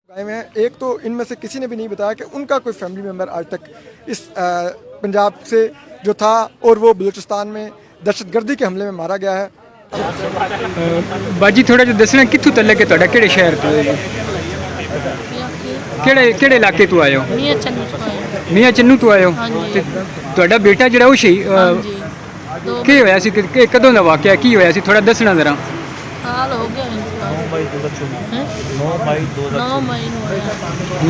आए हुए हैं। एक तो इनमें से किसी ने भी नहीं बताया कि उनका कोई फैमिली मेम्बर आज तक इस पंजाब से जो था और वो बलूचिस्तान में दहशतगर्दी के हमले में मारा गया है। बाजी थोड़ा जिहा दसना कित्थों तलक है तुहाडा किहड़े शहर तो है किहड़े इलाके तो आए हो? मियाँ चन्नू तो आए हो ते तुहाडा बेटा जिहड़ा ओह शहीद की होया सी कदों दा वाकया की होया सी थोड़ा दसना जरा। साल हो गया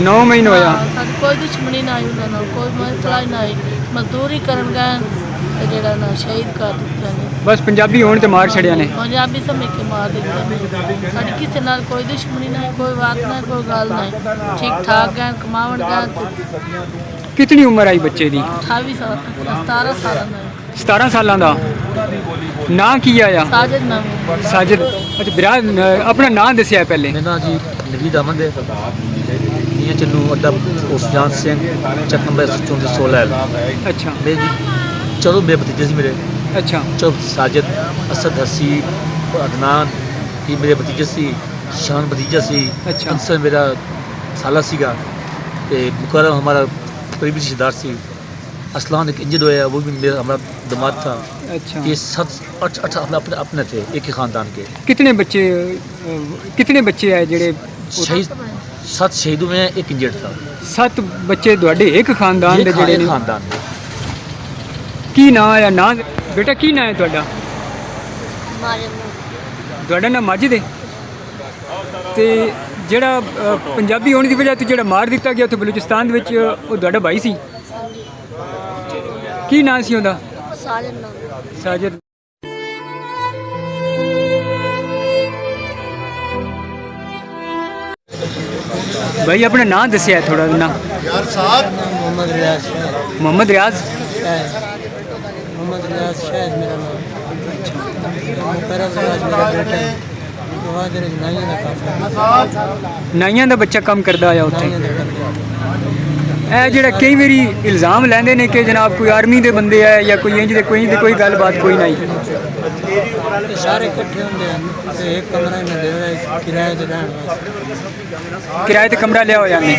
9 मई ਨੂੰ ਹੋਇਆ कोई दुश्मनी ना आई उन्होंने कोई मसला ही ना आई मजदूरी करन गए ते जेड़ा ना शहीद कर दित्ता ने बस पंजाबी होण ते मार छड़िया ने पंजाबी समझ के मार दित्ता ने साडी किसी नाल कोई दुश्मनी ना कोई बात ना कोई गल ना ठीक ठाक गए कमावन गए। कितनी उम्र आई बच्चे दी? 28 साल 17 साल दा 17 ਸਾਲਾਂ ਦਾ ਨਾਂ ਕੀ ਆਇਆ? साजिद नाम साजिद। अच्छा बिरा अपना ਨਾਂ ਦੱਸਿਆ ਪਹਿਲੇ। मेरा नाम जी नवीद अहमद है। मियाँ चन्नू अड्डा उफजान सिंह चक नंबर 16। अच्छा मेरे जी चलो मेरे भतीजे से मेरे अच्छा चलो साजिद असद हसीब अदनान ये मेरे भतीजे से शान भतीजा से अच्छा। अंसर मेरा साला सीगा मुकरम हमारा करीबी रिश्तेदार सी असलान एक इंजर्ड होया वो भी मेरा हमारा दामाद था। अच्छा ये 7-8 अपने थे एक ही ख़ानदान के। कितने बच्चे आए जेड़े शहीद 7 शहीदों में एक इंजर्ड था। 7 बच्चे ਤੁਹਾਡੇ ਇੱਕ ਖਾਨਦਾਨ ਦੇ ਜਿਹੜੇ ਨੇ? खानदान में ਕੀ ਨਾਂ ਆਇਆ? ਨਾਂ ਬੇਟਾ ਕੀ ਨਾਂ ਹੈ ਤੁਹਾਡਾ? ਤੁਹਾਡਾ ਨਾਂ ਮਾजिद ਹੈ ਤੇ ਜਿਹੜਾ ਪੰਜਾਬੀ ਹੋਣ ਦੀ ਵਜ੍ਹਾ ਤੋਂ ਜਿਹੜਾ ਮਾਰ ਦਿੱਤਾ ਗਿਆ ਉੱਥੇ ਬਲੂਚਿਸਤਾਨ ਦੇ ਵਿੱਚ ਉਹ ਤੁਹਾਡਾ ਭਾਈ ਸੀ? ਕੀ ਨਾਂ ਸੀ ਉਹਦਾ? ਸਾਜਿਦ। भाई अपना नाम दसिया थोड़ा ना। यार साहब मोहम्मद रियाज मोहम्मद रियाज मोहम्मद रियाज शायद मेरा नाम मुकरम रियाज मेरा बेटा है बहादुर नाइयां दा काम नाइयां दा बच्चा काम करदा आया उत्थे। नाइयां दा करदा ਇਹ ਜਿਹੜਾ ਕਈ ਵਾਰੀ ਇਲਜ਼ਾਮ ਲੈਂਦੇ ਨੇ ਕਿ ਜਨਾਬ ਕੋਈ ਆਰਮੀ ਦੇ ਬੰਦੇ ਆ ਜਾਂ ਕੋਈ ਇੰਜ ਦੇ ਕੋਈ ਗੱਲਬਾਤ ਕੋਈ ਨਹੀਂ। सारे इकट्ठे होंगे ते एक कमरा में दे किराए ते रहन वास्ते ਕਿਰਾਏ ਤੇ ਕਮਰਾ ਲਿਆ ਹੋਇਆ ਨੇ।